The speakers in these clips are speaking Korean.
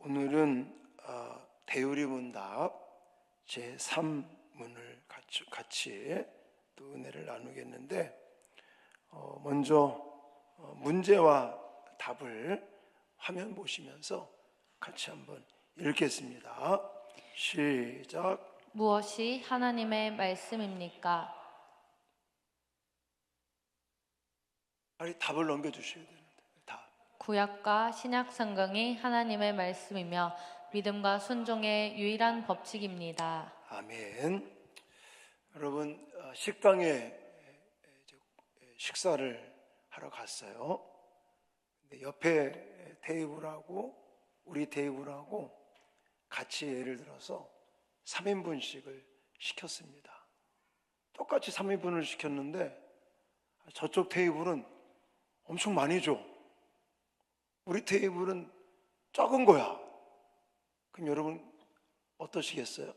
오늘은 대우리문답 제3문을 같이 또 은혜를 나누겠는데, 먼저 문제와 답을 화면 보시면서 같이 한번 읽겠습니다. 시작. 무엇이 하나님의 말씀입니까? 빨리 답을 넘겨주셔야 되는데. 답. 구약과 신약 성경이 하나님의 말씀이며 믿음과 순종의 유일한 법칙입니다. 아멘. 여러분, 식당에 식사를 하러 갔어요. 근데 옆에 테이블하고 우리 테이블하고 같이 예를 들어서 3인분씩을 시켰습니다. 똑같이 3인분을 시켰는데 저쪽 테이블은 엄청 많이 줘. 우리 테이블은 적은 거야. 그럼 여러분 어떠시겠어요?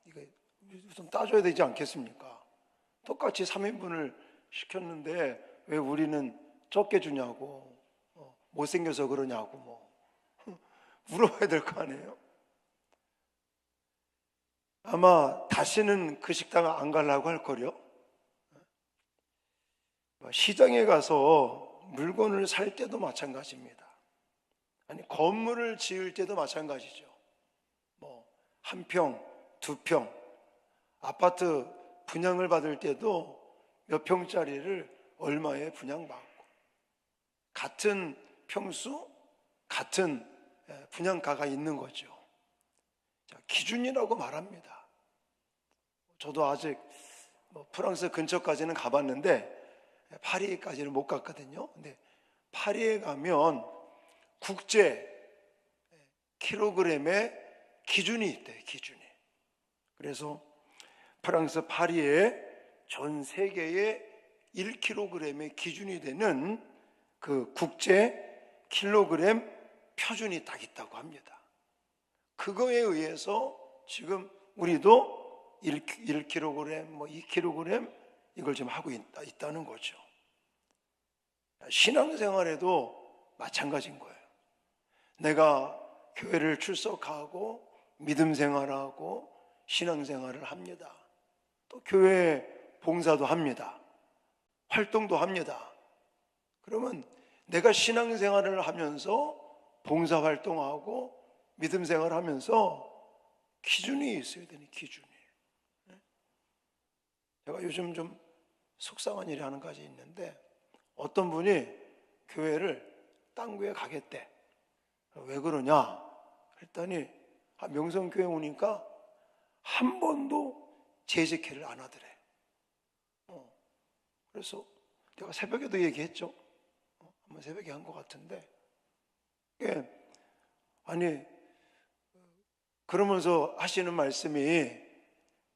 이거 좀 따져야 되지 않겠습니까? 똑같이 3인분을 시켰는데 왜 우리는 적게 주냐고, 못생겨서 그러냐고 물어봐야 될 거 아니에요? 아마 다시는 그 식당 안 가려고 할 거요. 시장에 가서 물건을 살 때도 마찬가지입니다. 아니, 건물을 지을 때도 마찬가지죠. 한 평, 두 평, 아파트 분양을 받을 때도 몇 평짜리를 얼마에 분양받고, 같은 평수, 같은 분양가가 있는 거죠. 기준이라고 말합니다. 저도 아직 프랑스 근처까지는 가봤는데 파리까지는 못 갔거든요. 근데 파리에 가면 국제 킬로그램의 기준이 있대요. 기준이. 그래서 프랑스 파리에 전 세계의 1kg의 기준이 되는 그 국제 킬로그램 표준이 딱 있다고 합니다. 그거에 의해서 지금 우리도 1kg, 2kg 이걸 지금 하고 있다는 거죠. 신앙생활에도 마찬가지인 거예요. 내가 교회를 출석하고 믿음 생활하고 신앙생활을 합니다. 또 교회 봉사도 합니다. 활동도 합니다. 그러면 내가 신앙생활을 하면서 봉사활동하고 믿음 생활을 하면서 기준이 있어야 되는 기준이. 제가 요즘 좀 속상한 일이 하는 가지 있는데, 어떤 분이 교회를 딴 교회 가겠대. 왜 그러냐 했더니 명성교회 오니까 한 번도 재직회를 안 하더래. 그래서 내가 새벽에도 얘기했죠. 한번 새벽에 한 것 같은데, 아니 그러면서 하시는 말씀이,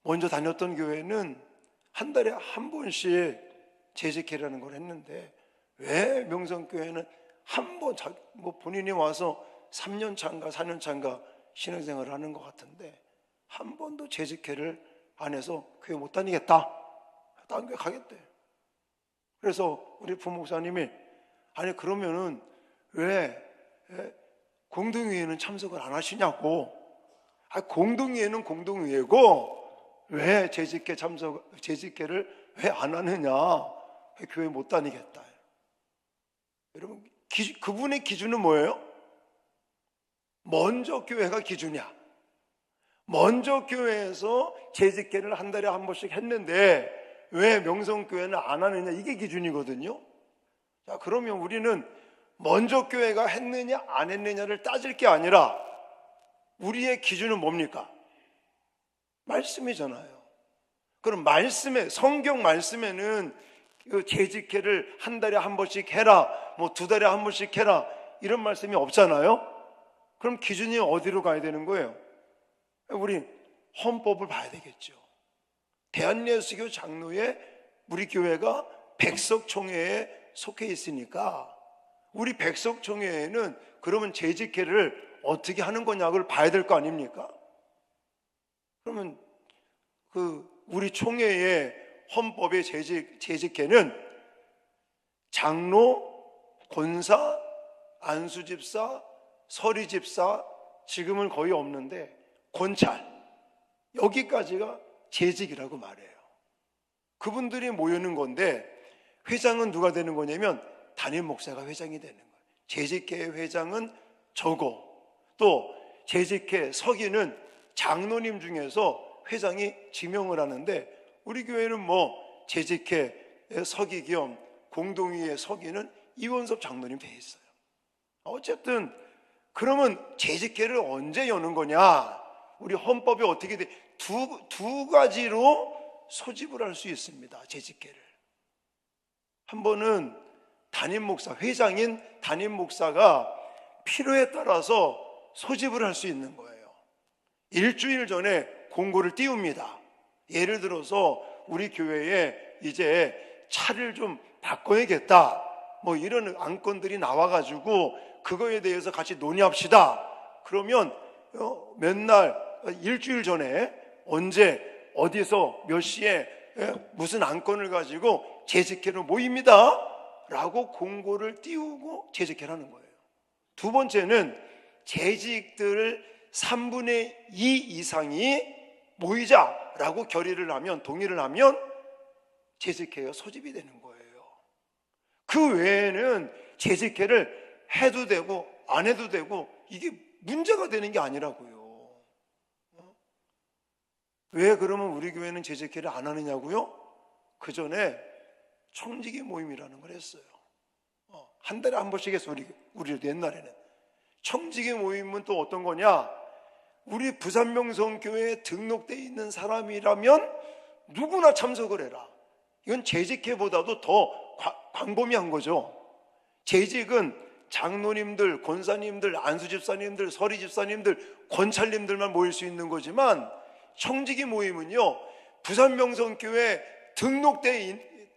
먼저 다녔던 교회는 한 달에 한 번씩 재직회라는 걸 했는데 왜 명성교회는 한 번, 본인이 와서 3년 차인가 4년 차인가 신앙생활을 하는 것 같은데 한 번도 재직회를 안 해서 교회 못 다니겠다, 딴 교회 가겠대. 그래서 우리 부목사님이, 아니 그러면은 왜 공동회의는 참석을 안 하시냐고. 공동회의는 공동회의고 왜 재직회를 왜 안 하느냐, 교회 못 다니겠다. 여러분, 그분의 기준은 뭐예요? 먼저 교회가 기준이야. 먼저 교회에서 재직회를 한 달에 한 번씩 했는데 왜 명성교회는 안 하느냐, 이게 기준이거든요. 자, 그러면 우리는 먼저 교회가 했느냐 안 했느냐를 따질 게 아니라 우리의 기준은 뭡니까? 말씀이잖아요. 그럼 성경 말씀에는 그 재직회를 한 달에 한 번씩 해라, 두 달에 한 번씩 해라, 이런 말씀이 없잖아요. 그럼 기준이 어디로 가야 되는 거예요? 우리 헌법을 봐야 되겠죠. 대한예수교 장로회, 우리 교회가 백석총회에 속해 있으니까 우리 백석총회에는 그러면 재직회를 어떻게 하는 거냐를 봐야 될 거 아닙니까? 그러면 우리 총회의 헌법의 재직회는 장로, 권사, 안수집사, 서리 집사, 지금은 거의 없는데 권찰, 여기까지가 재직이라고 말해요. 그분들이 모이는 건데 회장은 누가 되는 거냐면 담임 목사가 회장이 되는 거예요. 재직회 회장은 저고, 또 재직회 서기는 장로님 중에서 회장이 지명을 하는데, 우리 교회는 뭐 재직회 서기 겸 공동위의 서기는 이원섭 장로님 돼 있어요. 어쨌든 그러면 재직회를 언제 여는 거냐? 우리 헌법이 어떻게 돼? 두 가지로 소집을 할 수 있습니다. 재직회를. 한 번은 담임 목사, 회장인 담임 목사가 필요에 따라서 소집을 할 수 있는 거예요. 일주일 전에 공고를 띄웁니다. 예를 들어서 우리 교회에 이제 차를 좀 바꿔야겠다, 뭐 이런 안건들이 나와가지고 그거에 대해서 같이 논의합시다. 그러면 맨날 일주일 전에 언제 어디서 몇 시에 무슨 안건을 가지고 재직회로 모입니다 라고 공고를 띄우고 재직회를 하는 거예요. 두 번째는 재직들 3분의 2 이상이 모이자라고 결의를 하면, 동의를 하면 재직회가 소집이 되는 거예요. 그 외에는 재직회를 해도 되고 안 해도 되고 이게 문제가 되는 게 아니라고요. 왜 그러면 우리 교회는 재직회를 안 하느냐고요? 그 전에 청지기 모임이라는 걸 했어요. 한 달에 한 번씩 했어요. 우리 옛날에는. 청지기 모임은 또 어떤 거냐? 우리 부산명성교회에 등록되어 있는 사람이라면 누구나 참석을 해라. 이건 재직회보다도 더 광범위한 거죠. 재직은 장로님들, 권사님들, 안수집사님들, 서리집사님들, 권찰님들만 모일 수 있는 거지만, 청지기 모임은요, 부산명성교회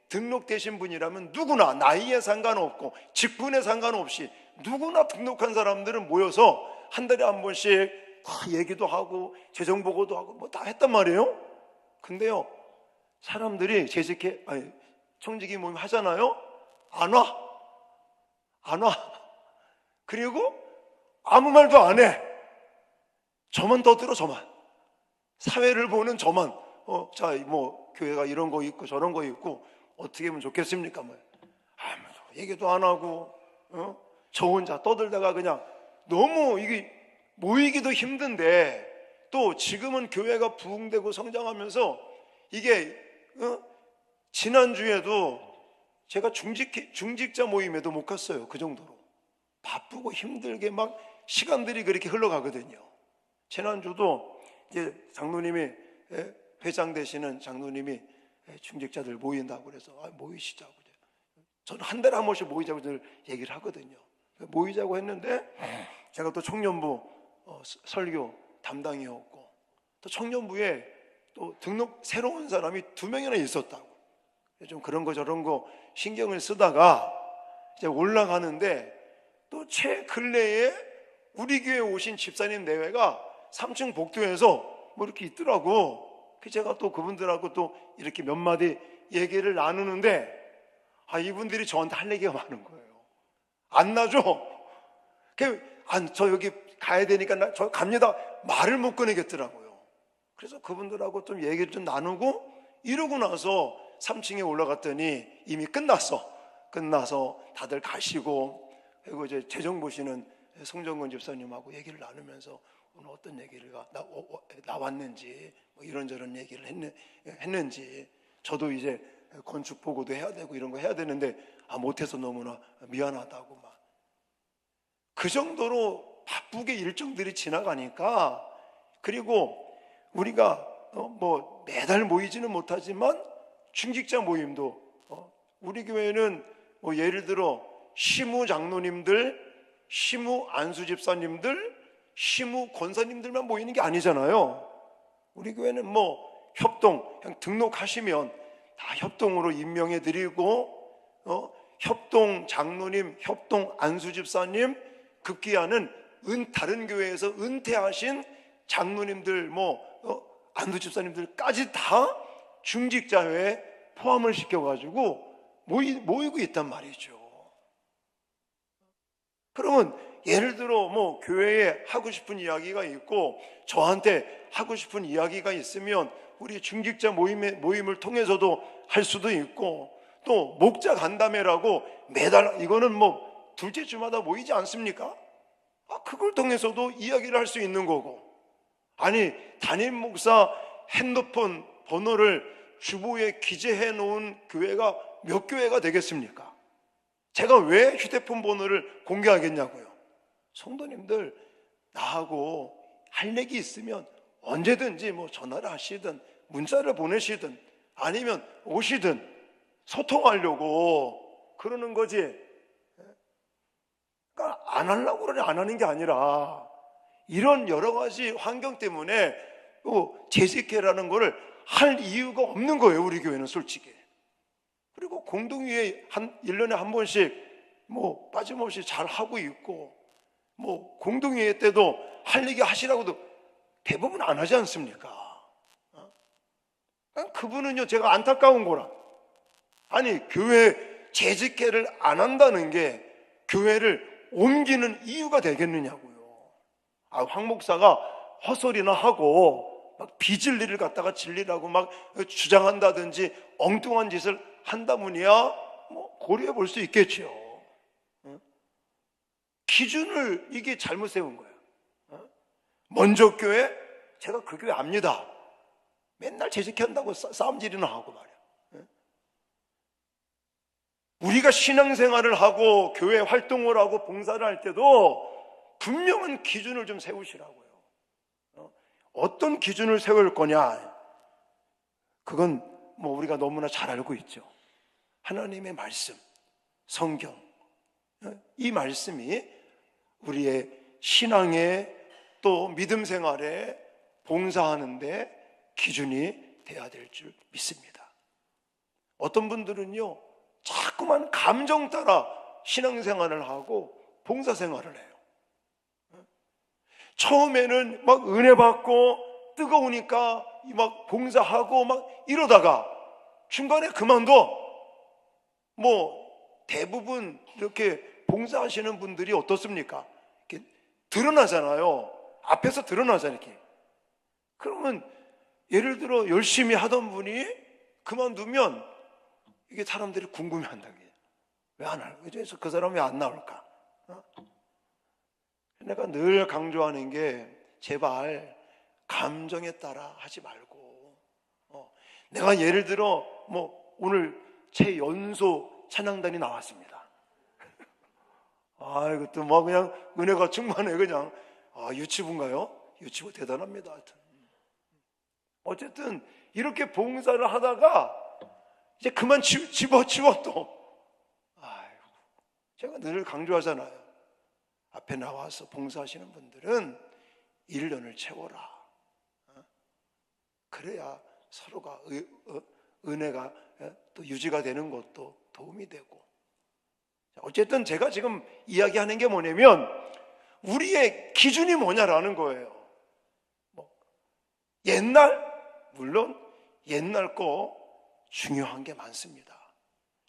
등록되신 분이라면 누구나, 나이에 상관없고 직분에 상관없이 누구나 등록한 사람들은 모여서 한 달에 한 번씩 얘기도 하고 재정보고도 하고 뭐 다 했단 말이에요. 근데요, 사람들이 청지기 모임 하잖아요. 안 와. 그리고 아무 말도 안 해. 저만 떠들어, 저만. 사회를 보는 저만. 자, 뭐 교회가 이런 거 있고 저런 거 있고 어떻게 하면 좋겠습니까? 뭐 아무 얘기도 안 하고, 저 혼자 떠들다가 그냥 너무 이게 모이기도 힘든데, 또 지금은 교회가 부흥되고 성장하면서 이게 지난주에도 제가 중직자 모임에도 못 갔어요. 그 정도로 바쁘고 힘들게 막 시간들이 그렇게 흘러가거든요. 지난주도 이제 장로님이, 회장 되시는 장로님이 중직자들 모인다고 그래서 모이시자고, 저는 한 달에 한 번씩 모이자고 늘 얘기를 하거든요. 모이자고 했는데 제가 또 청년부 설교 담당이었고, 또 청년부에 또 새로운 사람이 2명이나 있었다고, 좀 그런 거 저런 거 신경을 쓰다가 이제 올라가는데, 또 최근래에 우리 교회 오신 집사님 내외가 3층 복도에서 뭐 이렇게 있더라고. 제가 또 그분들하고 또 이렇게 몇 마디 얘기를 나누는데, 이분들이 저한테 할 얘기가 많은 거예요. 안 나죠? 저 여기 가야 되니까 저 갑니다. 말을 못 꺼내겠더라고요. 그래서 그분들하고 좀 얘기를 좀 나누고 이러고 나서 3층에 올라갔더니 이미 끝나서 다들 가시고, 그리고 이제 재정 보시는 송정근 집사님하고 얘기를 나누면서 오늘 어떤 얘기가 나왔는지, 뭐 이런저런 얘기를 했는지, 저도 이제 건축 보고도 해야 되고 이런 거 해야 되는데 못해서 너무나 미안하다고 막. 그 정도로 바쁘게 일정들이 지나가니까, 그리고 우리가 뭐 매달 모이지는 못하지만 중직자 모임도, 우리 교회는 뭐 예를 들어 시무 장로님들, 시무 안수집사님들, 시무 권사님들만 모이는 게 아니잖아요. 우리 교회는 뭐 협동, 그냥 등록하시면 다 협동으로 임명해 드리고, 협동 장로님, 협동 안수집사님, 급기야는 다른 교회에서 은퇴하신 장로님들, 안수집사님들까지 다 중직자회에 포함을 시켜가지고 모이고 있단 말이죠. 그러면 예를 들어 뭐 교회에 하고 싶은 이야기가 있고 저한테 하고 싶은 이야기가 있으면 우리 중직자 모임을 통해서도 할 수도 있고, 또 목자 간담회라고 매달, 이거는 뭐 둘째 주마다 모이지 않습니까? 그걸 통해서도 이야기를 할 수 있는 거고, 아니 담임 목사 핸드폰 번호를 주보에 기재해 놓은 교회가 몇 교회가 되겠습니까? 제가 왜 휴대폰 번호를 공개하겠냐고요. 성도님들, 나하고 할 얘기 있으면 언제든지 뭐 전화를 하시든 문자를 보내시든 아니면 오시든 소통하려고 그러는 거지. 그러니까 안 하려고 그러니 안 하는 게 아니라 이런 여러 가지 환경 때문에 재직회라는 거를 할 이유가 없는 거예요, 우리 교회는 솔직히. 그리고 공동회의 1년에 한 번씩 뭐 빠짐없이 잘 하고 있고, 뭐 공동회의 때도 할 얘기 하시라고도 대부분 안 하지 않습니까? 그분은요, 제가 안타까운 거라. 아니, 교회 재직회를 안 한다는 게 교회를 옮기는 이유가 되겠느냐고요. 황 목사가 헛소리나 하고 막 비진리를 갖다가 진리라고 막 주장한다든지 엉뚱한 짓을 한다면이야 뭐 고려해 볼 수 있겠죠. 기준을 이게 잘못 세운 거예요. 먼저 교회, 제가 그 교회 압니다. 맨날 재직한다고 싸움질이나 하고 말이야. 우리가 신앙생활을 하고 교회 활동을 하고 봉사를 할 때도 분명한 기준을 좀 세우시라고요. 어떤 기준을 세울 거냐? 그건 뭐 우리가 너무나 잘 알고 있죠. 하나님의 말씀, 성경, 이 말씀이 우리의 신앙에 또 믿음 생활에 봉사하는데 기준이 돼야 될 줄 믿습니다. 어떤 분들은요, 자꾸만 감정 따라 신앙생활을 하고 봉사생활을 해요. 처음에는 막 은혜 받고 뜨거우니까 막 봉사하고 막 이러다가 중간에 그만둬. 뭐 대부분 이렇게 봉사하시는 분들이 어떻습니까? 이렇게 드러나잖아요. 앞에서 드러나잖아요. 이렇게. 그러면 예를 들어 열심히 하던 분이 그만두면 이게 사람들이 궁금해한다는 거예요. 왜 안 할까? 그래서 그 사람이 왜 안 나올까? 내가 늘 강조하는 게, 제발 감정에 따라 하지 말고, 내가 예를 들어 뭐 오늘 최연소 찬양단이 나왔습니다. 이것도 뭐 그냥 은혜가 충만해. 그냥 유치부인가요? 유치부 대단합니다. 하여튼. 어쨌든 이렇게 봉사를 하다가 이제 그만 집어치워 또. 제가 늘 강조하잖아요. 앞에 나와서 봉사하시는 분들은 1년을 채워라. 그래야 서로가 은혜가 또 유지가 되는 것도 도움이 되고. 어쨌든 제가 지금 이야기하는 게 뭐냐면, 우리의 기준이 뭐냐라는 거예요. 물론 옛날 거 중요한 게 많습니다.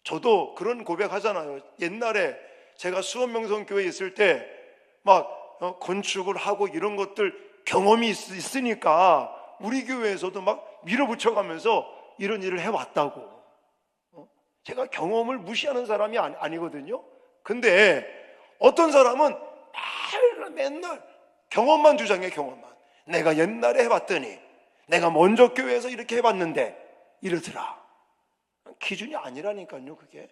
저도 그런 고백하잖아요. 옛날에 제가 수원명성교회에 있을 때 막 건축을 하고 이런 것들 경험이 있으니까 우리 교회에서도 막 밀어붙여가면서 이런 일을 해왔다고. 제가 경험을 무시하는 사람이 아니거든요. 근데 어떤 사람은 맨날 경험만 주장해. 경험만. 내가 옛날에 해봤더니, 내가 먼저 교회에서 이렇게 해봤는데 이러더라. 기준이 아니라니까요. 그게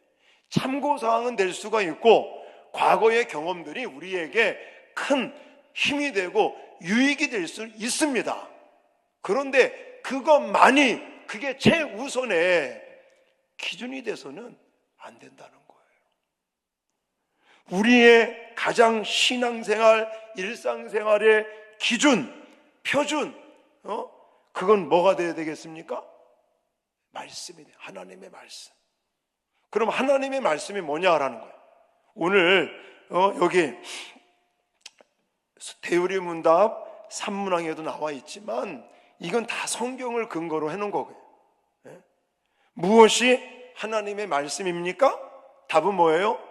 참고사항은 될 수가 있고, 과거의 경험들이 우리에게 큰 힘이 되고 유익이 될 수 있습니다. 그런데 그것만이, 그게 최우선의 기준이 돼서는 안 된다는 거예요. 우리의 가장 신앙생활, 일상생활의 기준, 표준, 그건 뭐가 돼야 되겠습니까? 말씀이 돼요. 하나님의 말씀. 그럼 하나님의 말씀이 뭐냐라는 거예요. 오늘 여기 대우리문답 산문항에도 나와 있지만 이건 다 성경을 근거로 해놓은 거고요. 무엇이 하나님의 말씀입니까? 답은 뭐예요?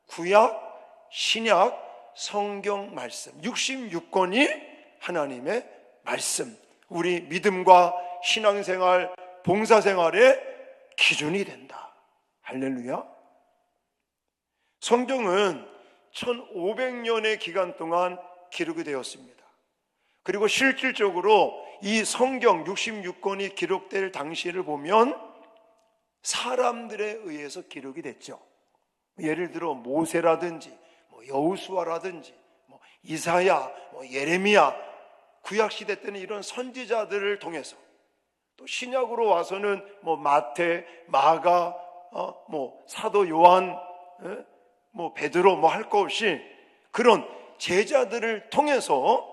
구약, 신약 성경 말씀 66권이 하나님의 말씀, 우리 믿음과 신앙생활, 봉사생활의 기준이 된다. 할렐루야. 성경은 1500년의 기간 동안 기록이 되었습니다. 그리고 실질적으로 이 성경 66권이 기록될 당시를 보면 사람들에 의해서 기록이 됐죠. 예를 들어 모세라든지 여호수아라든지 이사야, 예레미야, 구약시대 때는 이런 선지자들을 통해서, 또 신약으로 와서는 마태, 마가, 사도 요한, 베드로 할 거 없이 그런 제자들을 통해서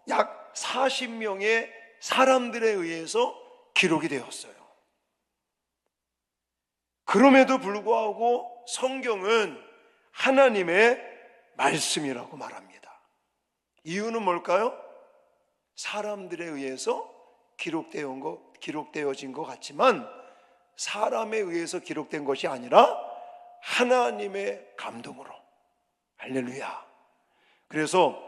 약 40명의 사람들에 의해서 기록이 되었어요. 그럼에도 불구하고 성경은 하나님의 말씀이라고 말합니다. 이유는 뭘까요? 사람들에 의해서 기록되어진 것 같지만 사람에 의해서 기록된 것이 아니라 하나님의 감동으로. 할렐루야. 그래서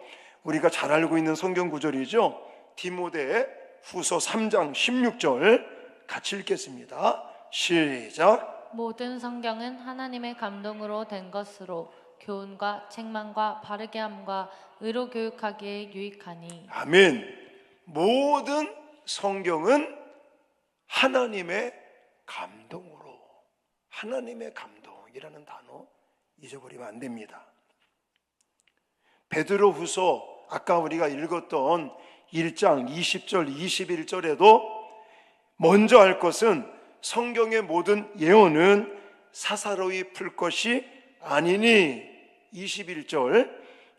우리가 잘 알고 있는 성경 구절이죠. 디모데 후서 3장 16절 같이 읽겠습니다. 시작. 모든 성경은 하나님의 감동으로 된 것으로 교훈과 책망과 바르게 함과 의로 교육하기에 유익하니. 아멘. 모든 성경은 하나님의 감동으로. 하나님의 감동이라는 단어 잊어버리면 안 됩니다. 베드로 후서 아까 우리가 읽었던 1장 20절 21절에도 먼저 할 것은 성경의 모든 예언은 사사로이 풀 것이 아니니, 21절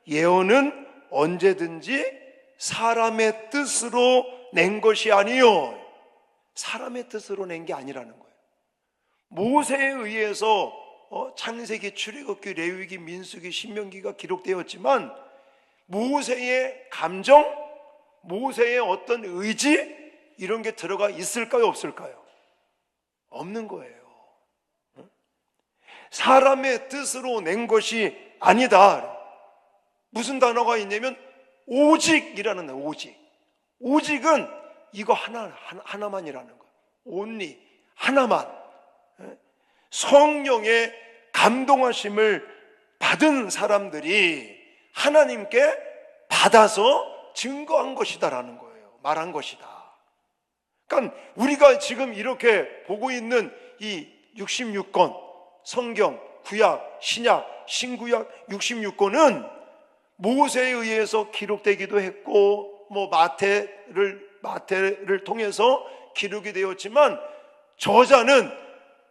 예언은 언제든지 사람의 뜻으로 낸 것이 아니요. 사람의 뜻으로 낸 게 아니라는 거예요. 모세에 의해서 창세기, 출애굽기, 레위기, 민수기, 신명기가 기록되었지만 모세의 감정, 모세의 어떤 의지 이런 게 들어가 있을까요, 없을까요? 없는 거예요. 사람의 뜻으로 낸 것이 아니다. 무슨 단어가 있냐면 오직이라는 거예요. 오직은 이거 하나만이라는 거예요. only, 하나만. 성령의 감동하심을 받은 사람들이 하나님께 받아서 증거한 것이다라는 거예요. 말한 것이다. 그러니까 우리가 지금 이렇게 보고 있는 이 66권 성경, 구약, 신약, 신구약 66권은 모세에 의해서 기록되기도 했고 마태를 통해서 기록이 되었지만 저자는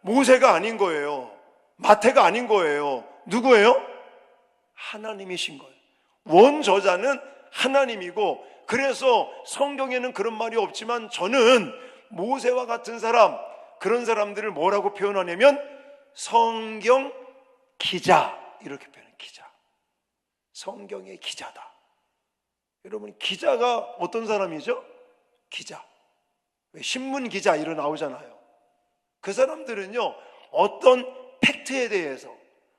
모세가 아닌 거예요. 마태가 아닌 거예요. 누구예요? 하나님이신 거예요. 원저자는 하나님이고, 그래서 성경에는 그런 말이 없지만 저는 모세와 같은 사람, 그런 사람들을 뭐라고 표현하냐면 성경 기자, 이렇게 표현해요. 기자. 성경의 기자다. 여러분, 기자가 어떤 사람이죠? 기자. 신문 기자 이런 나오잖아요. 그 사람들은요, 어떤 팩트에 대해서,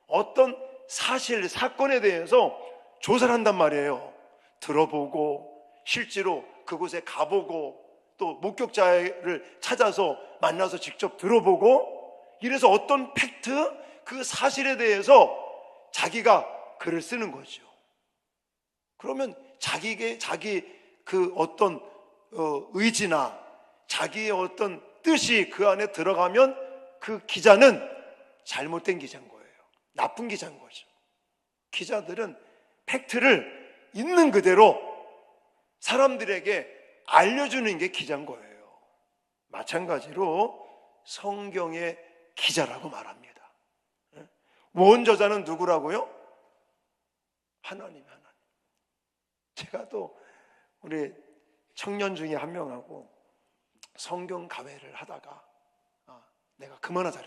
어떤 사실, 사건에 대해서 조사를 한단 말이에요. 들어보고, 실제로 그곳에 가보고, 또 목격자를 찾아서 만나서 직접 들어보고, 이래서 어떤 팩트, 그 사실에 대해서 자기가 글을 쓰는 거죠. 그러면 자기 그 어떤 의지나 자기의 어떤 뜻이 그 안에 들어가면 그 기자는 잘못된 기자인 거예요. 나쁜 기자인 거죠. 기자들은 팩트를 있는 그대로 사람들에게 알려주는 게 기자인 거예요. 마찬가지로 성경의 기자라고 말합니다. 원저자는 누구라고요? 하나님. 제가 또 우리 청년 중에 한 명하고 성경 가회를 하다가 내가 그만하자.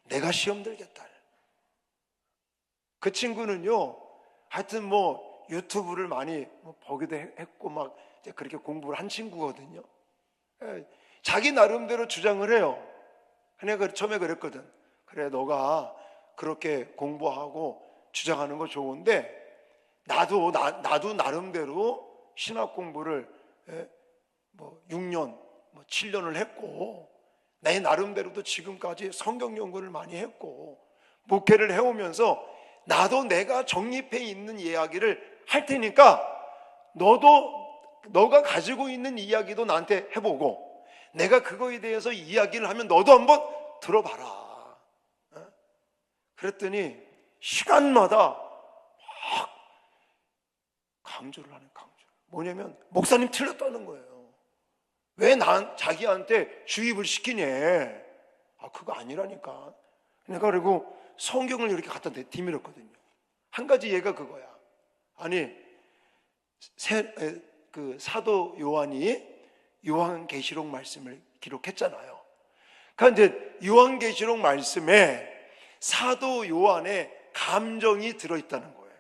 내가 시험 들겠다. 그 친구는요, 하여튼 유튜브를 많이 보기도 했고 막 이제 그렇게 공부를 한 친구거든요. 자기 나름대로 주장을 해요. 내가 처음에 그랬거든. 그래, 너가 그렇게 공부하고 주장하는 거 좋은데 나도 나름대로 신학 공부를 6년, 7년을 했고 내 나름대로도 지금까지 성경 연구를 많이 했고 목회를 해오면서 나도 내가 정립해 있는 이야기를 할 테니까 너가 가지고 있는 이야기도 나한테 해보고 내가 그거에 대해서 이야기를 하면 너도 한번 들어봐라. 그랬더니 시간마다 막 강조를 하는 강조. 뭐냐면 목사님 틀렸다는 거예요. 왜 자기한테 주입을 시키냐? 그거 아니라니까. 내가 그리고 성경을 이렇게 갖다 뒤밀었거든요. 한 가지 예가 그거야. 아니 그 사도 요한이 요한계시록 말씀을 기록했잖아요. 그러니까 이제 요한계시록 말씀에 사도 요한의 감정이 들어있다는 거예요.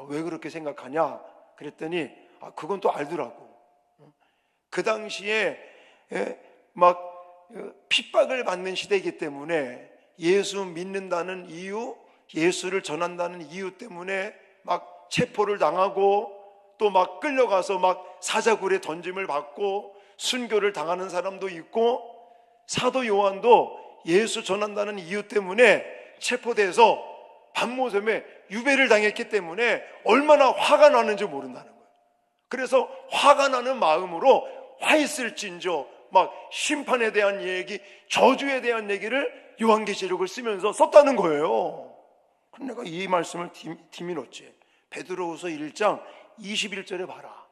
왜 그렇게 생각하냐? 그랬더니 그건 또 알더라고. 그 당시에 막 핍박을 받는 시대이기 때문에 예수 믿는다는 이유, 예수를 전한다는 이유 때문에 막 체포를 당하고 또 막 끌려가서 막 사자굴에 던짐을 받고 순교를 당하는 사람도 있고 사도 요한도 예수 전한다는 이유 때문에 체포돼서 밤모섬에 유배를 당했기 때문에 얼마나 화가 나는지 모른다는 거예요. 그래서 화가 나는 마음으로 화 있을진저 막 심판에 대한 얘기, 저주에 대한 얘기를 요한계시록을 쓰면서 썼다는 거예요. 내가 이 말씀을 뒤밀었지. 베드로후서 1장 21절에 봐라.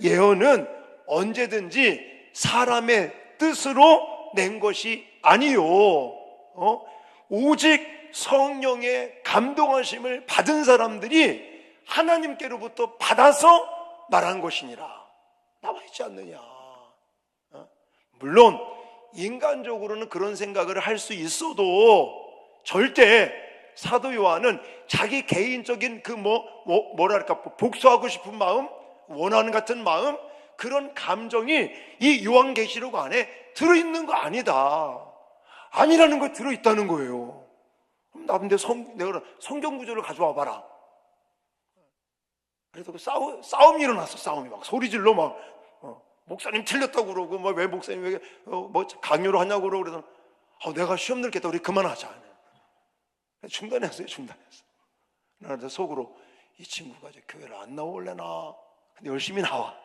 예언은 언제든지 사람의 뜻으로 낸 것이 아니요, 오직 성령의 감동하심을 받은 사람들이 하나님께로부터 받아서 말한 것이니라. 나와 있지 않느냐. 물론 인간적으로는 그런 생각을 할 수 있어도 절대 사도 요한은 자기 개인적인 그 뭐랄까 복수하고 싶은 마음, 원하는 같은 마음, 그런 감정이 이 요한계시록 안에 들어있는 거 아니다. 아니라는 거 들어있다는 거예요. 그럼 근데 내가 성경 구절을 가져와 봐라. 그래서 싸움이 일어났어. 싸움이 막 소리질러 막 목사님 틀렸다고 그러고 왜 목사님 왜 강요를 하냐고 그러고 그래서 내가 시험 들겠다. 우리 그만하자. 중단했어요. 나한테 속으로 이 친구가 이제 교회를 안 나올래나. 근데 열심히 나와.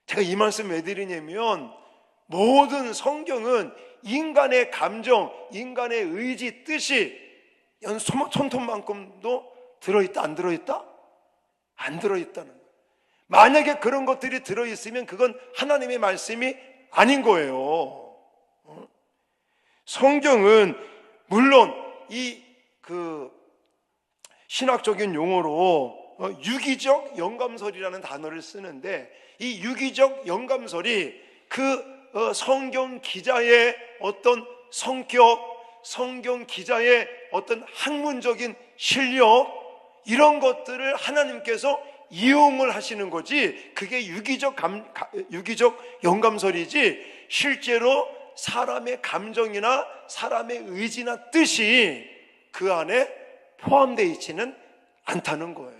제가 이 말씀 왜 드리냐면 모든 성경은 인간의 감정, 인간의 의지, 뜻이 손톱만큼도 들어있다 안 들어있다? 안 들어있다는 거예요. 만약에 그런 것들이 들어있으면 그건 하나님의 말씀이 아닌 거예요. 성경은 물론 그 신학적인 용어로 유기적 영감설이라는 단어를 쓰는데 이 유기적 영감설이 그 성경 기자의 어떤 성격, 성경 기자의 어떤 학문적인 실력 이런 것들을 하나님께서 이용을 하시는 거지 그게 유기적 영감설이지 실제로 사람의 감정이나 사람의 의지나 뜻이 그 안에 포함되어 있지는 않다는 거예요.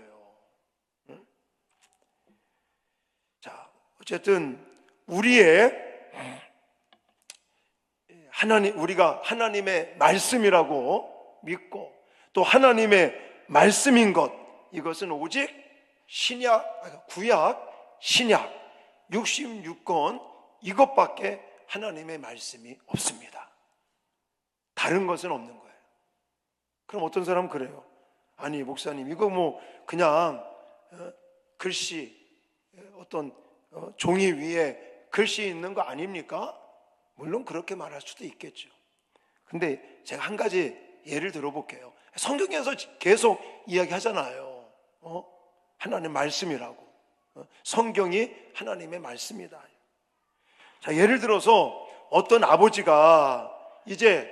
자, 어쨌든 우리가 하나님의 말씀이라고 믿고 또 하나님의 말씀인 것, 이것은 오직 구약, 신약 66권 이것밖에 하나님의 말씀이 없습니다. 다른 것은 없는 거예요. 그럼 어떤 사람은 그래요. 아니 목사님 이거 그냥 글씨 어떤 종이 위에 글씨 있는 거 아닙니까? 물론 그렇게 말할 수도 있겠죠. 근데 제가 한 가지 예를 들어볼게요. 성경에서 계속 이야기하잖아요. 하나님의 말씀이라고. 성경이 하나님의 말씀이다. 자, 예를 들어서 어떤 아버지가 이제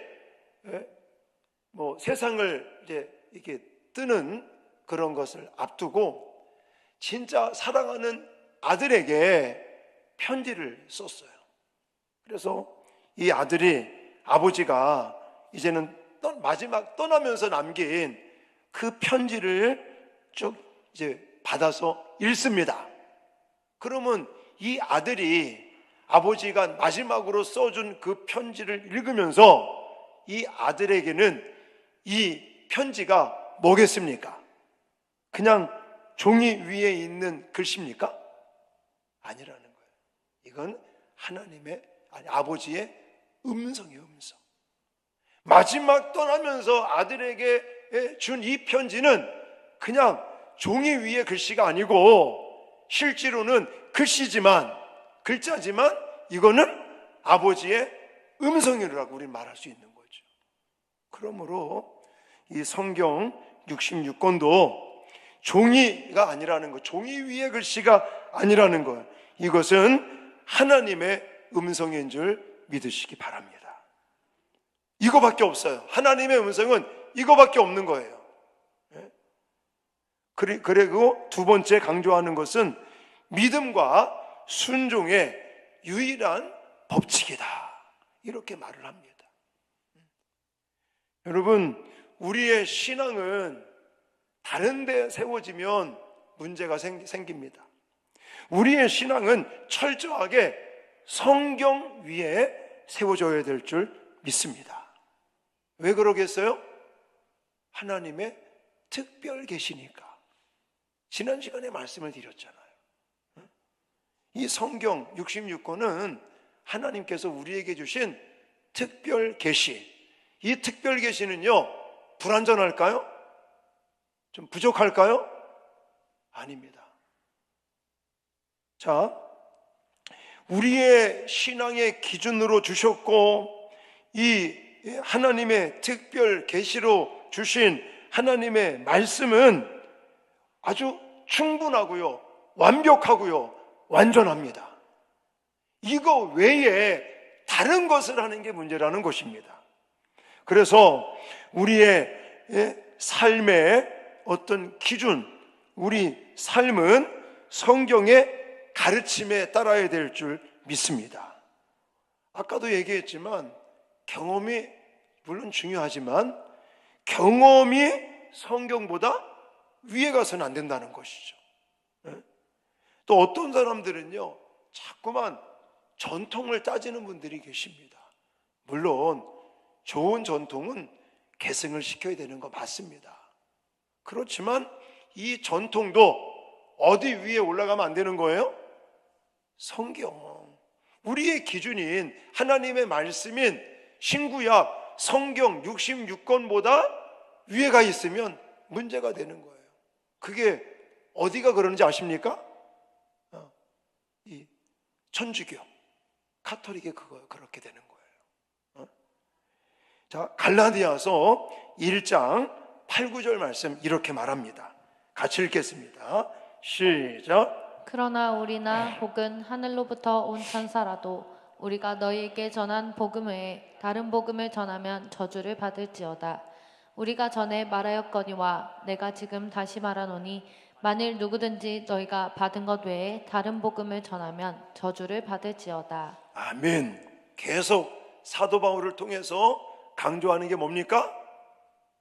세상을 이제 이렇게 뜨는 그런 것을 앞두고 진짜 사랑하는 아들에게 편지를 썼어요. 그래서 이 아버지가 이제는 마지막 떠나면서 남긴 그 편지를 쭉 이제 받아서 읽습니다. 그러면 이 아들이 아버지가 마지막으로 써준 그 편지를 읽으면서 이 아들에게는 이 편지가 뭐겠습니까? 그냥 종이 위에 있는 글씨입니까? 아니라는 거예요. 이건 아버지의 음성이에요, 음성. 마지막 떠나면서 아들에게 준 이 편지는 그냥 종이 위에 글씨가 아니고 실제로는 글자지만 이거는 아버지의 음성이라고 우리는 말할 수 있는 거죠. 그러므로 이 성경 66권도 종이가 아니라는 것, 종이 위에 글씨가 아니라는 것, 이것은 하나님의 음성인 줄 믿으시기 바랍니다. 이거밖에 없어요. 하나님의 음성은 이거밖에 없는 거예요. 그리고 두 번째 강조하는 것은 믿음과 순종의 유일한 법칙이다, 이렇게 말을 합니다. 여러분, 우리의 신앙은 다른 데 세워지면 문제가 생깁니다. 우리의 신앙은 철저하게 성경 위에 세워져야 될 줄 믿습니다. 왜 그러겠어요? 하나님의 특별 계시니까. 지난 시간에 말씀을 드렸잖아요. 이 성경 66권은 하나님께서 우리에게 주신 특별 계시. 이 특별 계시는요, 불완전할까요? 좀 부족할까요? 아닙니다. 자, 우리의 신앙의 기준으로 주셨고, 이 하나님의 특별 계시로 주신 하나님의 말씀은 아주 충분하고요, 완벽하고요, 완전합니다. 이거 외에 다른 것을 하는 게 문제라는 것입니다. 그래서 우리의 삶의 어떤 기준, 우리 삶은 성경의 가르침에 따라야 될 줄 믿습니다. 아까도 얘기했지만 경험이 물론 중요하지만 경험이 성경보다 위에 가서는 안 된다는 것이죠. 또 어떤 사람들은요, 자꾸만 전통을 따지는 분들이 계십니다. 물론 좋은 전통은 계승을 시켜야 되는 거 맞습니다. 그렇지만 이 전통도 어디 위에 올라가면 안 되는 거예요? 성경, 우리의 기준인 하나님의 말씀인 신구약 성경 66권보다 위에 가 있으면 문제가 되는 거예요. 그게 어디가 그러는지 아십니까? 이 천주교, 카톨릭이 그렇게 되는 거예요. 자, 갈라디아서 1장 8, 9절 말씀 이렇게 말합니다. 같이 읽겠습니다. 시작. 그러나 우리나 혹은 하늘로부터 온 천사라도 우리가 너희에게 전한 복음 외에 다른 복음을 전하면 저주를 받을지어다. 우리가 전에 말하였거니와 내가 지금 다시 말하노니 만일 누구든지 너희가 받은 것 외에 다른 복음을 전하면 저주를 받을지어다. 아멘. 계속 사도 바울을 통해서 강조하는 게 뭡니까?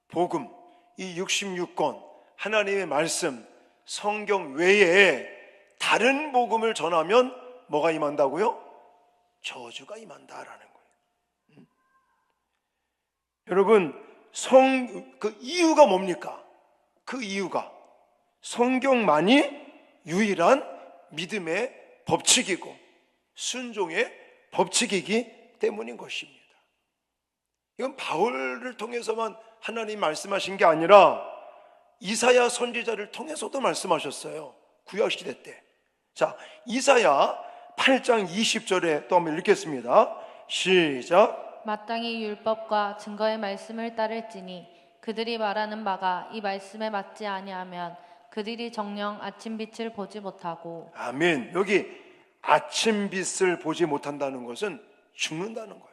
복음, 이 66권 하나님의 말씀, 성경 외에 다른 복음을 전하면 뭐가 임한다고요? 저주가 임한다라는 거예요. 여러분, 그 이유가 뭡니까? 그 이유가 성경만이 유일한 믿음의 법칙이고 순종의 법칙이기 때문인 것입니다. 이건 바울을 통해서만 하나님 말씀하신 게 아니라 이사야 선지자를 통해서도 말씀하셨어요. 구약시대 때. 자, 이사야 8장 20절에 또 한번 읽겠습니다. 시작. 마땅히 율법과 증거의 말씀을 따를지니 그들이 말하는 바가 이 말씀에 맞지 아니하면 그들이 정녕 아침빛을 보지 못하고. 아멘. 여기 아침빛을 보지 못한다는 것은 죽는다는 거예요.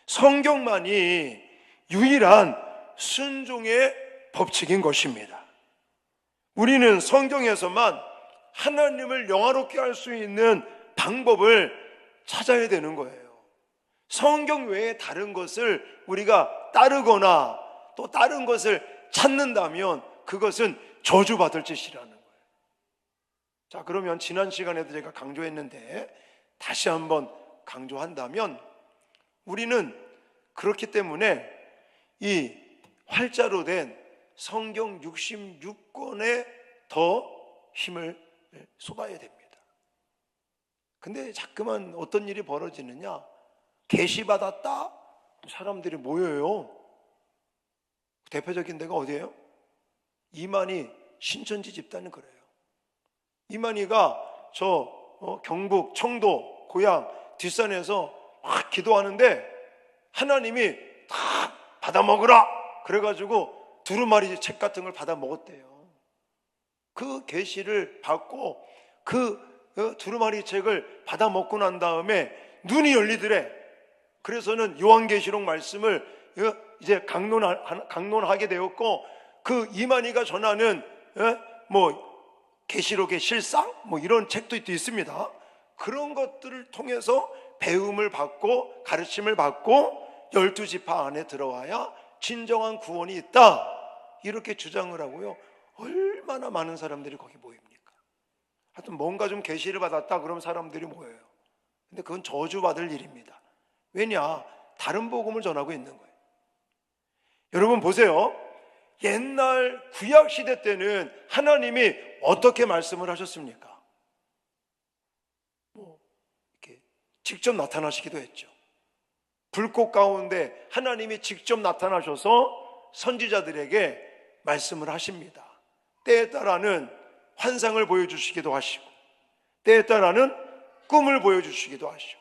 성경만이 유일한 순종의 법칙인 것입니다. 우리는 성경에서만 하나님을 영화롭게 할 수 있는 방법을 찾아야 되는 거예요. 성경 외에 다른 것을 우리가 따르거나 또 다른 것을 찾는다면 그것은 저주받을 짓이라는 거예요. 자, 그러면 지난 시간에도 제가 강조했는데 다시 한번 강조한다면, 우리는 그렇기 때문에 이 활자로 된 성경 66권에 더 힘을 쏟아야 됩니다. 근데 자꾸만 어떤 일이 벌어지느냐, 계시받았다 사람들이 모여요. 대표적인 데가 어디예요? 이만희 신천지 집단은 그래요. 이만희가 경북 청도 고향 뒷산에서 막 기도하는데 하나님이 다 받아 먹으라 그래가지고 두루마리 책 같은 걸 받아 먹었대요. 그 계시를 받고 그 두루마리 책을 받아 먹고 난 다음에 눈이 열리더래. 그래서는 요한계시록 말씀을 이제 강론하게 되었고, 그 이만희가 전하는 계시록의 실상 이런 책도 있습니다. 그런 것들을 통해서 배움을 받고 가르침을 받고 12지파 안에 들어와야 진정한 구원이 있다, 이렇게 주장을 하고요. 얼마나 많은 사람들이 거기 모입니까? 하여튼 뭔가 좀 계시를 받았다 그러면 사람들이 모여요. 근데 그건 저주받을 일입니다. 왜냐? 다른 복음을 전하고 있는 거예요. 여러분 보세요. 옛날 구약 시대 때는 하나님이 어떻게 말씀을 하셨습니까? 이렇게 직접 나타나시기도 했죠. 불꽃 가운데 하나님이 직접 나타나셔서 선지자들에게 말씀을 하십니다. 때에 따라는 환상을 보여주시기도 하시고, 때에 따라는 꿈을 보여주시기도 하시고.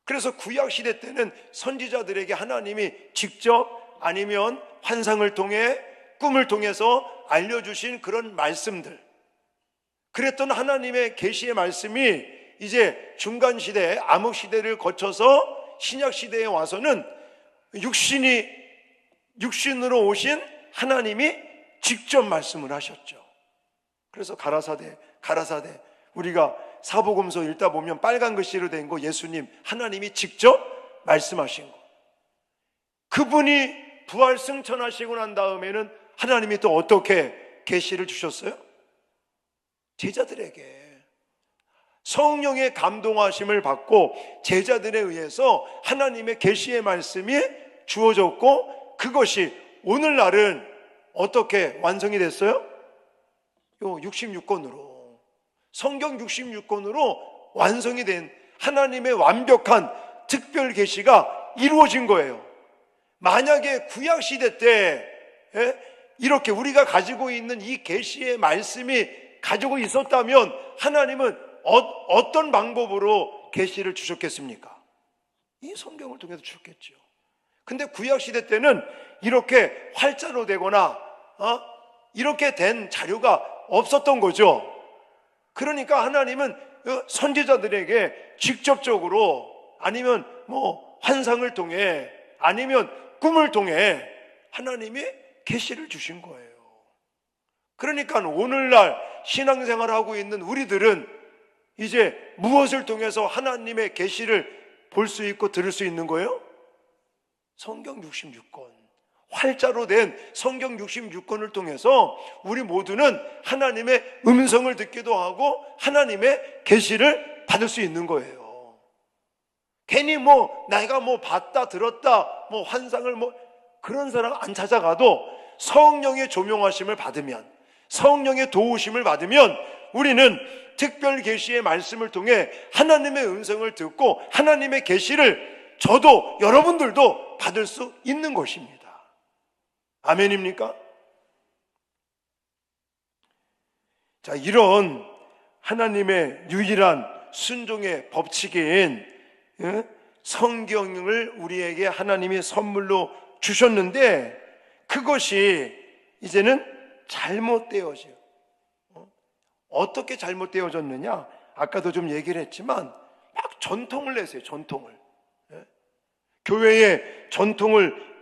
그래서 구약 시대 때는 선지자들에게 하나님이 직접 아니면 환상을 통해 꿈을 통해서 알려주신 그런 말씀들, 그랬던 하나님의 계시의 말씀이 이제 중간시대 암흑시대를 거쳐서 신약시대에 와서는 육신으로 오신 하나님이 직접 말씀을 하셨죠. 그래서 가라사대 우리가 사복음서 읽다 보면 빨간 글씨로 된 거, 예수님 하나님이 직접 말씀하신 거. 그분이 부활 승천하시고 난 다음에는 하나님이 또 어떻게 계시를 주셨어요? 제자들에게 성령의 감동하심을 받고 제자들에 의해서 하나님의 계시의 말씀이 주어졌고, 그것이 오늘날은 어떻게 완성이 됐어요? 요 66권으로, 성경 66권으로 완성이 된 하나님의 완벽한 특별 계시가 이루어진 거예요. 만약에 구약 시대 때 이렇게 우리가 가지고 있는 이 계시의 말씀이 가지고 있었다면 하나님은 어떤 방법으로 계시를 주셨겠습니까? 이 성경을 통해서 주셨겠죠. 근데 구약 시대 때는 이렇게 활자로 되거나 이렇게 된 자료가 없었던 거죠. 그러니까 하나님은 선지자들에게 직접적으로, 아니면 환상을 통해, 아니면 꿈을 통해 하나님이 계시를 주신 거예요. 그러니까 오늘날 신앙생활을 하고 있는 우리들은 이제 무엇을 통해서 하나님의 계시를 볼 수 있고 들을 수 있는 거예요? 성경 66권, 활자로 된 성경 66권을 통해서 우리 모두는 하나님의 음성을 듣기도 하고 하나님의 계시를 받을 수 있는 거예요. 괜히 내가 봤다 들었다 환상을 그런 사람 안 찾아가도 성령의 조명하심을 받으면, 성령의 도우심을 받으면 우리는 특별 계시의 말씀을 통해 하나님의 음성을 듣고 하나님의 계시를 저도 여러분들도 받을 수 있는 것입니다. 아멘입니까? 자, 이런 하나님의 유일한 순종의 법칙인 성경을 우리에게 하나님이 선물로 주셨는데, 그것이 이제는 잘못되어져요. 어떻게 잘못되어졌느냐? 아까도 좀 얘기를 했지만 막 전통을 내세요. 전통을. 교회에 전통을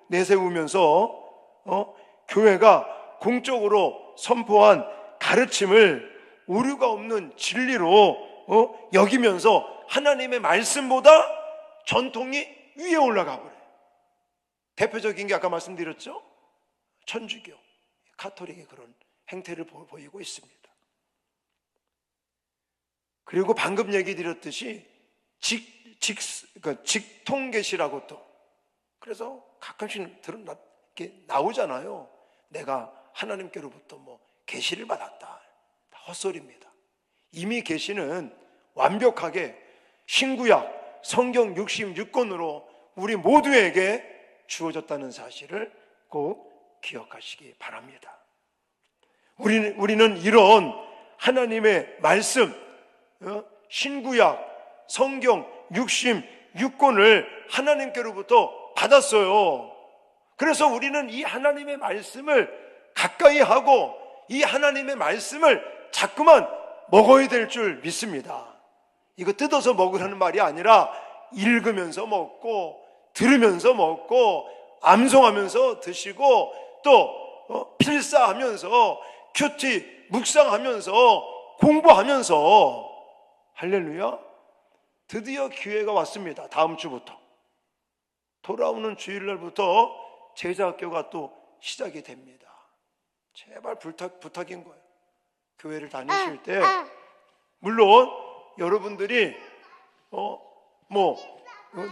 내세우면서 교회가 공적으로 선포한 가르침을 오류가 없는 진리로 여기면서 하나님의 말씀보다 전통이 위에 올라가 버려요. 대표적인 게 아까 말씀드렸죠? 천주교, 가톨릭의 그런 행태를 보이고 있습니다. 그리고 방금 얘기 드렸듯이 직통계시라고 또, 그래서 가끔씩 이렇게 나오잖아요. 내가 하나님께로부터 뭐 계시를 받았다. 다 헛소리입니다. 이미 계시는 완벽하게 신구약 성경 66권으로 우리 모두에게 주어졌다는 사실을 꼭 기억하시기 바랍니다. 우리는 이런 하나님의 말씀, 신구약 성경 66권을 하나님께로부터 받았어요. 그래서 우리는 이 하나님의 말씀을 가까이 하고 이 하나님의 말씀을 자꾸만 먹어야 될 줄 믿습니다. 이거 뜯어서 먹으라는 말이 아니라 읽으면서 먹고 들으면서 먹고 암송하면서 드시고 또 필사하면서 큐티 묵상하면서 공부하면서, 할렐루야, 드디어 기회가 왔습니다. 다음 주부터 돌아오는 주일날부터 제자학교가 또 시작이 됩니다. 제발 부탁인 거예요. 교회를 다니실 때 물론 여러분들이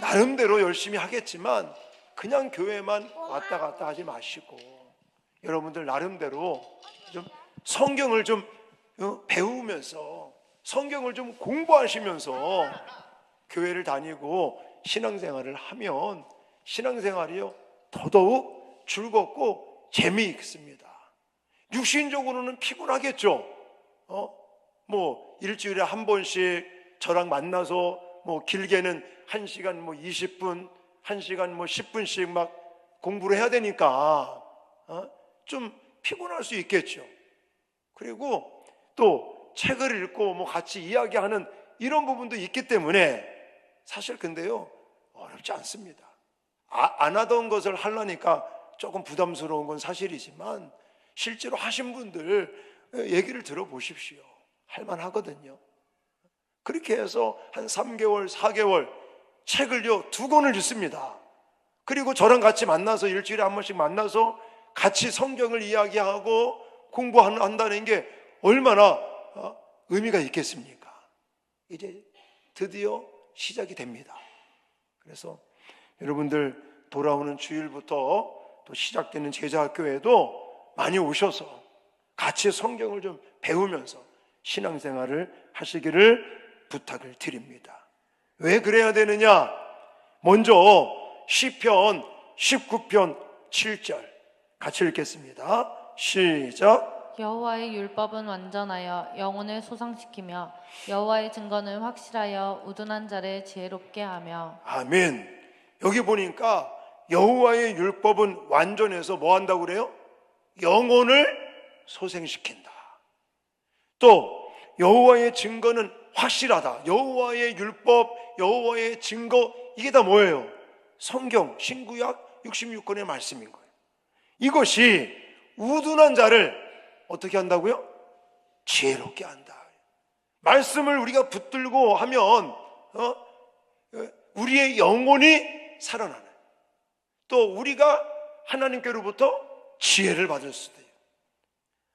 나름대로 열심히 하겠지만 그냥 교회만 왔다 갔다 하지 마시고 여러분들 나름대로 좀 성경을 좀 배우면서 성경을 좀 공부하시면서 교회를 다니고 신앙생활을 하면 신앙생활이요 더더욱 즐겁고 재미있습니다. 육신적으로는 피곤하겠죠. 일주일에 한 번씩 저랑 만나서 길게는 1시간 20분, 1시간 10분씩 막 공부를 해야 되니까 좀 피곤할 수 있겠죠. 그리고 또 책을 읽고 같이 이야기하는 이런 부분도 있기 때문에 사실 근데요 어렵지 않습니다. 안 하던 것을 하려니까 조금 부담스러운 건 사실이지만 실제로 하신 분들 얘기를 들어보십시오. 할만하거든요. 그렇게 해서 한 3개월, 4개월 책을요 2권을 읽습니다. 그리고 저랑 같이 만나서 일주일에 한 번씩 만나서 같이 성경을 이야기하고 공부한다는 게 얼마나 의미가 있겠습니까? 이제 드디어 시작이 됩니다. 그래서 여러분들 돌아오는 주일부터 또 시작되는 제자학교에도 많이 오셔서 같이 성경을 좀 배우면서 신앙생활을 하시기를 부탁을 드립니다. 왜 그래야 되느냐? 먼저 시편 19편 7절 같이 읽겠습니다. 시작. 여호와의 율법은 완전하여 영혼을 소상시키며 여호와의 증거는 확실하여 우둔한 자를 지혜롭게 하며. 아멘. 여기 보니까 여호와의 율법은 완전해서 뭐 한다고 그래요? 영혼을 소생시킨다. 또 여호와의 증거는 확실하다. 여호와의 율법, 여호와의 증거, 이게 다 뭐예요? 성경, 신구약 66권의 말씀인 거예요. 이것이 우둔한 자를 어떻게 한다고요? 지혜롭게 한다. 말씀을 우리가 붙들고 하면 우리의 영혼이 살아나는, 또 우리가 하나님께로부터 지혜를 받을 수도 있어요.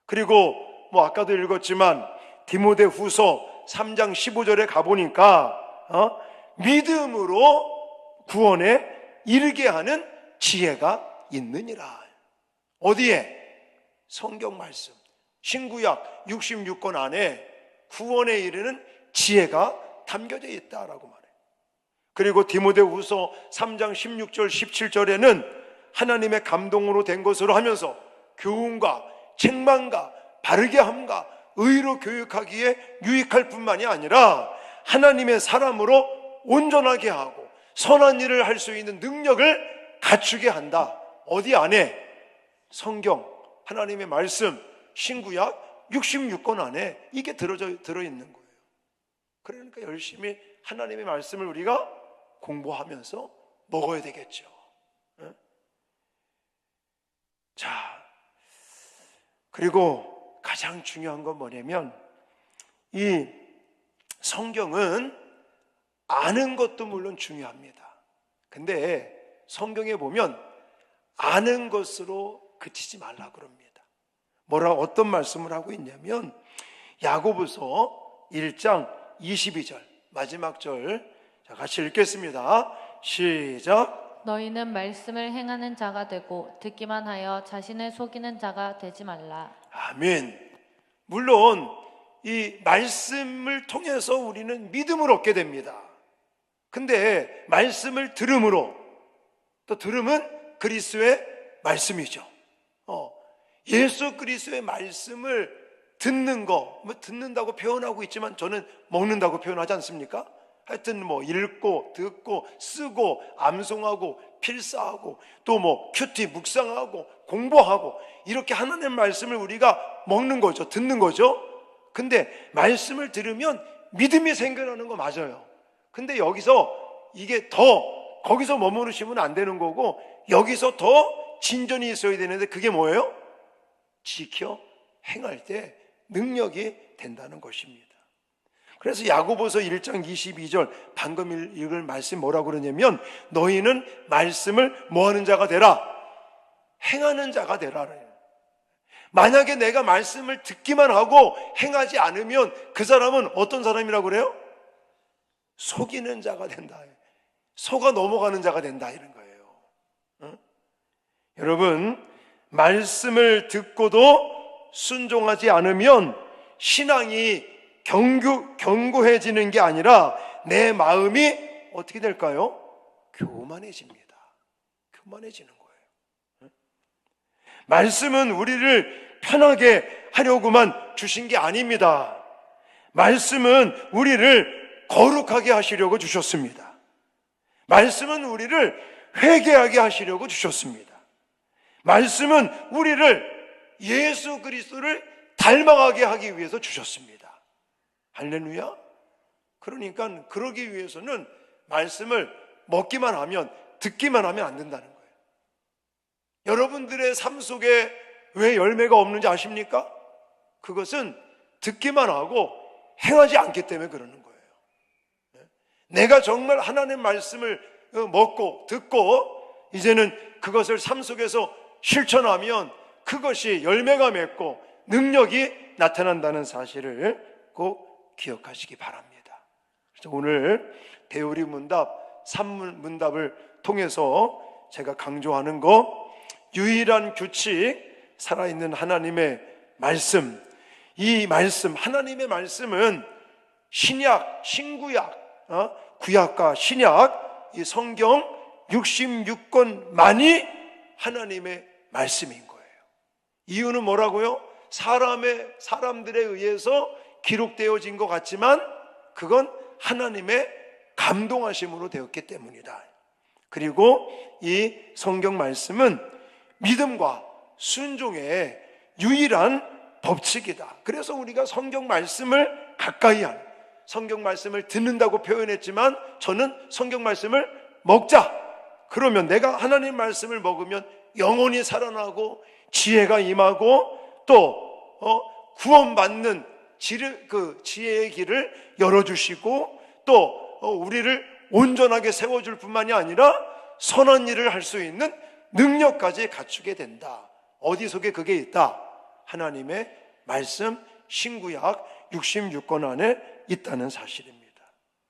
그리고 아까도 읽었지만 디모데후서 3장 15절에 가보니까 믿음으로 구원에 이르게 하는 지혜가 있느니라. 어디에? 성경 말씀 신구약 66권 안에 구원에 이르는 지혜가 담겨져 있다라고 말해요. 그리고 디모데후서 3장 16절 17절에는 하나님의 감동으로 된 것으로 하면서 교훈과 책망과 바르게 함과 의로 교육하기에 유익할 뿐만이 아니라 하나님의 사람으로 온전하게 하고 선한 일을 할 수 있는 능력을 갖추게 한다. 어디 안에? 성경, 하나님의 말씀, 신구약 66권 안에 이게 들어있는 거예요. 그러니까 열심히 하나님의 말씀을 우리가 공부하면서 먹어야 되겠죠. 자, 그리고 가장 중요한 건 뭐냐면 이 성경은 아는 것도 물론 중요합니다. 근데 성경에 보면 아는 것으로 그치지 말라 그럽니다. 어떤 말씀을 하고 있냐면 야고보서 1장 22절 마지막 절, 자, 같이 읽겠습니다. 시작. 너희는 말씀을 행하는 자가 되고 듣기만 하여 자신을 속이는 자가 되지 말라. 아멘. 물론 이 말씀을 통해서 우리는 믿음을 얻게 됩니다. 근데 말씀을 들음으로, 또 들음은 그리스도의 말씀이죠. 예수 그리스도의 말씀을 듣는 거, 듣는다고 표현하고 있지만 저는 먹는다고 표현하지 않습니까? 하여튼 읽고 듣고 쓰고 암송하고 필사하고 또 큐티 묵상하고 공부하고 이렇게 하나님의 말씀을 우리가 먹는 거죠. 듣는 거죠. 근데 말씀을 들으면 믿음이 생겨나는 거 맞아요. 근데 여기서 이게 거기서 머무르시면 안 되는 거고 여기서 더 진전이 있어야 되는데 그게 뭐예요? 지켜 행할 때 능력이 된다는 것입니다. 그래서 야고보서 1장 22절 방금 읽을 말씀 뭐라고 그러냐면 너희는 말씀을 뭐하는 자가 되라? 행하는 자가 되라. 만약에 내가 말씀을 듣기만 하고 행하지 않으면 그 사람은 어떤 사람이라고 그래요? 속이는 자가 된다. 속아 넘어가는 자가 된다 이런 거예요. 응? 여러분, 말씀을 듣고도 순종하지 않으면 신앙이 견고해지는 게 아니라 내 마음이 어떻게 될까요? 교만해집니다. 교만해지는 거예요. 말씀은 우리를 편하게 하려고만 주신 게 아닙니다. 말씀은 우리를 거룩하게 하시려고 주셨습니다. 말씀은 우리를 회개하게 하시려고 주셨습니다. 말씀은 우리를 예수 그리스도를 닮아가게 하기 위해서 주셨습니다. 할렐루야. 그러니까 그러기 위해서는 말씀을 먹기만 하면, 듣기만 하면 안 된다는 거예요. 여러분들의 삶 속에 왜 열매가 없는지 아십니까? 그것은 듣기만 하고 행하지 않기 때문에 그러는 거예요. 내가 정말 하나님의 말씀을 먹고 듣고 이제는 그것을 삶 속에서 실천하면 그것이 열매가 맺고 능력이 나타난다는 사실을 꼭 기억하시기 바랍니다. 그래서 오늘 대우리 문답 3문답을 통해서 제가 강조하는 거, 유일한 규칙, 살아있는 하나님의 말씀. 이 말씀, 하나님의 말씀은 신약, 신구약, 구약과 신약, 이 성경 66권만이 하나님의 말씀인 거예요. 이유는 뭐라고요? 사람들에 의해서 기록되어진 것 같지만 그건 하나님의 감동하심으로 되었기 때문이다. 그리고 이 성경 말씀은 믿음과 순종의 유일한 법칙이다. 그래서 우리가 성경 말씀을 가까이 하는, 성경 말씀을 듣는다고 표현했지만 저는 성경 말씀을 먹자. 그러면 내가 하나님 말씀을 먹으면 영혼이 살아나고 지혜가 임하고 또 구원받는 지혜의 길을 열어주시고 또 우리를 온전하게 세워줄 뿐만이 아니라 선한 일을 할 수 있는 능력까지 갖추게 된다. 어디 속에 그게 있다? 하나님의 말씀 신구약 66권 안에 있다는 사실입니다.